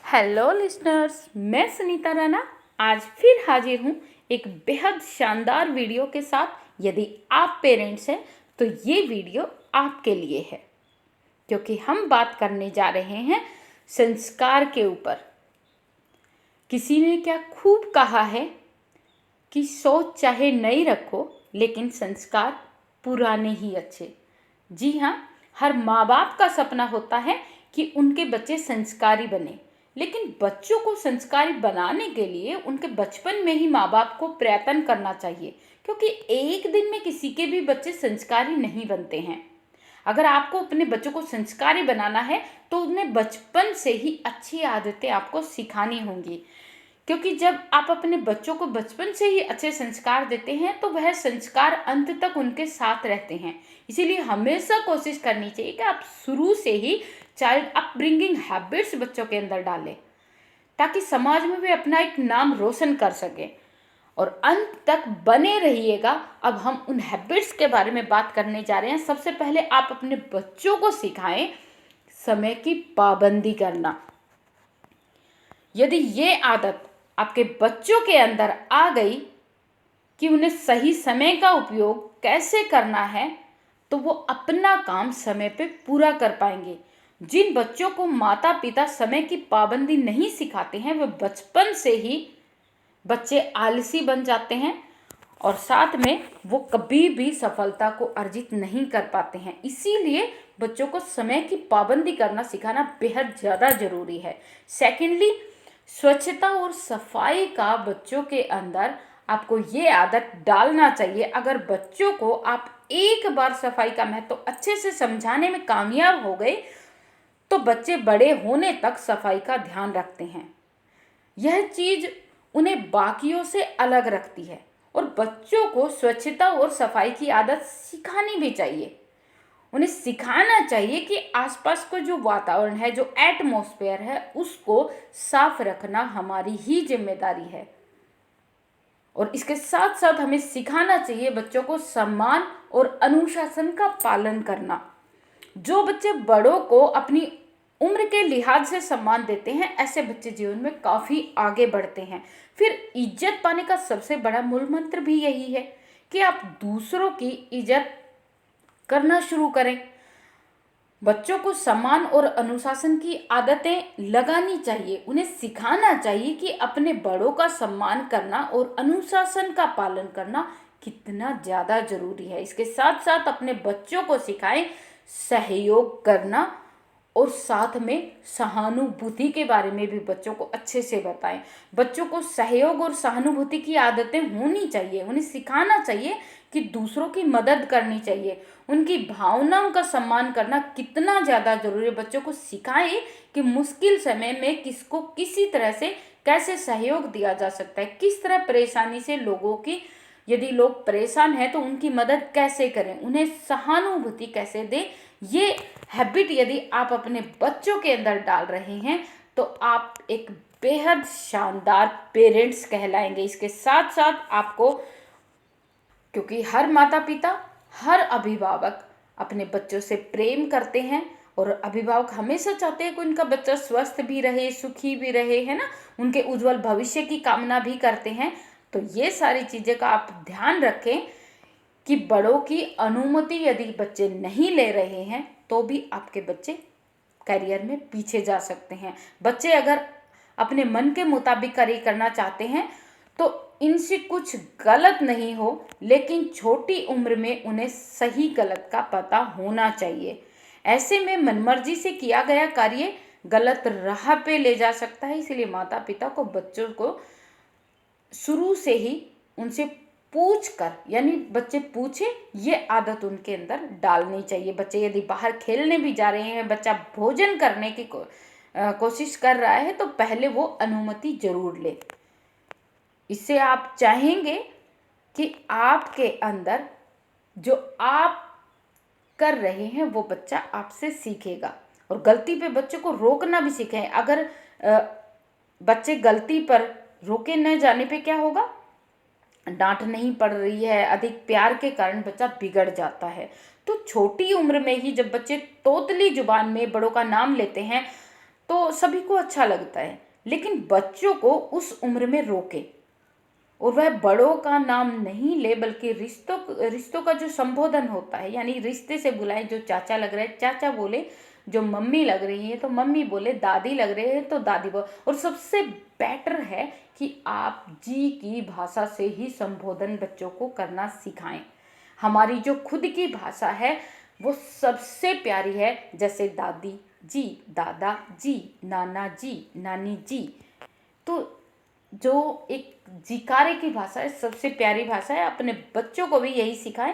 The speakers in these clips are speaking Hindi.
हेलो लिसनर्स, मैं सुनीता राणा आज फिर हाजिर हूँ एक बेहद शानदार वीडियो के साथ। यदि आप पेरेंट्स हैं तो ये वीडियो आपके लिए है, क्योंकि हम बात करने जा रहे हैं संस्कार के ऊपर। किसी ने क्या खूब कहा है कि सोच चाहे नई रखो लेकिन संस्कार पुराने ही अच्छे। जी हाँ, हर माँ बाप का सपना होता है कि उनके बच्चे संस्कारी बने, लेकिन बच्चों को संस्कारी बनाने के लिए उनके बचपन में ही माँ बाप को प्रयत्न करना चाहिए, क्योंकि एक दिन में किसी के भी बच्चे संस्कारी नहीं बनते हैं। अगर आपको अपने बच्चों को संस्कारी बनाना है तो उन्हें बचपन से ही अच्छी आदतें आपको सिखानी होंगी, क्योंकि जब आप अपने बच्चों को बचपन से ही अच्छे संस्कार देते हैं तो वह संस्कार अंत तक उनके साथ रहते हैं। इसीलिए हमेशा कोशिश करनी चाहिए कि आप शुरू से ही चाइल्ड अपब्रिंगिंग हैबिट्स बच्चों के अंदर डालें, ताकि समाज में वे अपना एक नाम रोशन कर सकें और अंत तक बने रहिएगा। अब हम उन हैबिट्स के बारे में बात करने जा रहे हैं। सबसे पहले आप अपने बच्चों को सिखाएं समय की पाबंदी करना। यदि ये आदत आपके बच्चों के अंदर आ गई कि उन्हें सही समय का उपयोग कैसे करना है, तो वो अपना काम समय पे पूरा कर पाएंगे। जिन बच्चों को माता पिता समय की पाबंदी नहीं सिखाते हैं, वे बचपन से ही बच्चे आलसी बन जाते हैं और साथ में वो कभी भी सफलता को अर्जित नहीं कर पाते हैं। इसीलिए बच्चों को समय की पाबंदी करना सिखाना बेहद ज़्यादा ज़रूरी है। सेकेंडली, स्वच्छता और सफाई का बच्चों के अंदर आपको ये आदत डालना चाहिए। अगर बच्चों को आप एक बार सफाई का महत्व अच्छे से समझाने में कामयाब हो गए तो बच्चे बड़े होने तक सफाई का ध्यान रखते हैं। यह चीज़ उन्हें बाकियों से अलग रखती है और बच्चों को स्वच्छता और सफाई की आदत सिखानी भी चाहिए। उन्हें सिखाना चाहिए कि आसपास का जो वातावरण है, जो एटमॉस्फेयर है, उसको साफ रखना हमारी ही जिम्मेदारी है। और इसके साथ साथ हमें सिखाना चाहिए बच्चों को सम्मान और अनुशासन का पालन करना। जो बच्चे बड़ों को अपनी उम्र के लिहाज से सम्मान देते हैं, ऐसे बच्चे जीवन में काफ़ी आगे बढ़ते हैं। फिर इज्जत पाने का सबसे बड़ा मूल मंत्र भी यही है कि आप दूसरों की इज्जत करना शुरू करें। बच्चों को सम्मान और अनुशासन की आदतें लगानी चाहिए। उन्हें सिखाना चाहिए कि अपने बड़ों का सम्मान करना और अनुशासन का पालन करना कितना ज़्यादा जरूरी है। इसके साथ साथ अपने बच्चों को सिखाएं सहयोग करना और साथ में सहानुभूति के बारे में भी बच्चों को अच्छे से बताएं। बच्चों को सहयोग और सहानुभूति की आदतें होनी चाहिए। उन्हें सिखाना चाहिए कि दूसरों की मदद करनी चाहिए, उनकी भावनाओं का सम्मान करना कितना ज़्यादा जरूरी है। बच्चों को सिखाएं कि मुश्किल समय में किसको किसी तरह से कैसे सहयोग दिया जा सकता है, किस तरह परेशानी से लोगों की, यदि लोग परेशान हैं तो उनकी मदद कैसे करें, उन्हें सहानुभूति कैसे दें। ये हैबिट यदि आप अपने बच्चों के अंदर डाल रहे हैं तो आप एक बेहद शानदार पेरेंट्स कहलाएंगे। इसके साथ साथ आपको, क्योंकि हर माता पिता, हर अभिभावक अपने बच्चों से प्रेम करते हैं और अभिभावक हमेशा चाहते हैं कि उनका बच्चा स्वस्थ भी रहे, सुखी भी रहे, है ना, उनके उज्जवल भविष्य की कामना भी करते हैं। तो ये सारी चीज़ें का आप ध्यान रखें कि बड़ों की अनुमति यदि बच्चे नहीं ले रहे हैं तो भी आपके बच्चे करियर में पीछे जा सकते हैं। बच्चे अगर अपने मन के मुताबिक कार्य करना चाहते हैं तो इनसे कुछ गलत नहीं हो, लेकिन छोटी उम्र में उन्हें सही गलत का पता होना चाहिए। ऐसे में मनमर्जी से किया गया कार्य गलत राह पे ले जा सकता है। इसलिए माता पिता को बच्चों को शुरू से ही उनसे पूछ कर, यानी बच्चे पूछे, ये आदत उनके अंदर डालनी चाहिए। बच्चे यदि बाहर खेलने भी जा रहे हैं, बच्चा भोजन करने की कोशिश कर रहा है तो पहले वो अनुमति जरूर ले। इससे आप चाहेंगे कि आपके अंदर जो आप कर रहे हैं वो बच्चा आपसे सीखेगा और गलती पे बच्चे को रोकना भी सीखें। अगर बच्चे गलती पर रोके न जाने पे क्या होगा, डांट नहीं पड़ रही है, अधिक प्यार के कारण बच्चा बिगड़ जाता है। तो छोटी उम्र में ही जब बच्चे तोतली जुबान में बड़ों का नाम लेते हैं तो सभी को अच्छा लगता है, लेकिन बच्चों को उस उम्र में रोके और वह बड़ों का नाम नहीं ले, बल्कि रिश्तों का जो संबोधन होता है, यानी रिश्ते से बुलाए। जो चाचा लग रहे हैं चाचा बोले, जो मम्मी लग रही है तो मम्मी बोले, दादी लग रहे हैं तो दादी बोले। और सबसे बेटर है कि आप जी की भाषा से ही संबोधन बच्चों को करना सिखाएं। हमारी जो खुद की भाषा है वो सबसे प्यारी है, जैसे दादी जी, दादा जी, नाना जी, नानी जी। तो जो एक जिकारे की भाषा है, सबसे प्यारी भाषा है। अपने बच्चों को भी यही सिखाएं।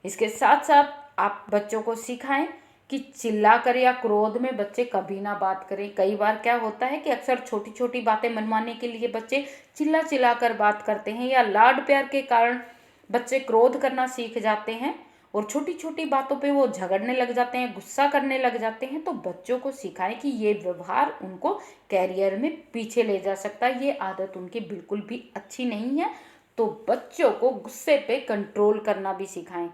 इसके साथ साथ आप बच्चों को सिखाएं कि चिल्लाकर या क्रोध में बच्चे कभी ना बात करें। कई बार क्या होता है कि अक्सर छोटी छोटी बातें मनवाने के लिए बच्चे चिल्ला चिल्ला कर बात करते हैं, या लाड प्यार के कारण बच्चे क्रोध करना सीख जाते हैं और छोटी छोटी बातों पे वो झगड़ने लग जाते हैं, गुस्सा करने लग जाते हैं। तो बच्चों को सिखाएं कि ये व्यवहार उनको कैरियर में पीछे ले जा सकता है, ये आदत उनकी बिल्कुल भी अच्छी नहीं है। तो बच्चों को गुस्से पे कंट्रोल करना भी सिखाएं।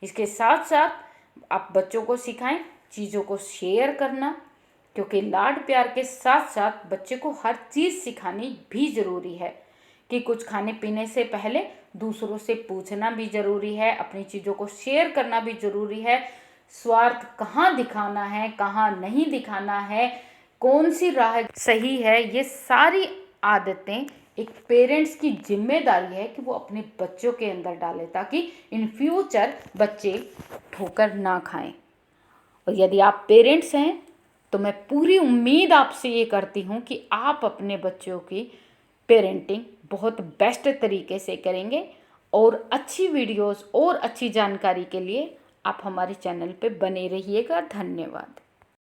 इसके साथ साथ आप बच्चों को सिखाएं चीज़ों को शेयर करना, क्योंकि लाड प्यार के साथ साथ बच्चे को हर चीज़ सिखानी भी ज़रूरी है। कि कुछ खाने पीने से पहले दूसरों से पूछना भी ज़रूरी है, अपनी चीज़ों को शेयर करना भी ज़रूरी है। स्वार्थ कहाँ दिखाना है, कहाँ नहीं दिखाना है, कौन सी राह सही है, ये सारी आदतें एक पेरेंट्स की जिम्मेदारी है कि वो अपने बच्चों के अंदर डालें, ताकि इन फ्यूचर बच्चे ठोकर ना खाएं। और यदि आप पेरेंट्स हैं तो मैं पूरी उम्मीद आपसे ये करती हूँ कि आप अपने बच्चों की पेरेंटिंग बहुत बेस्ट तरीके से करेंगे। और अच्छी वीडियोस और अच्छी जानकारी के लिए आप हमारे चैनल पे बने रहिएगा। धन्यवाद।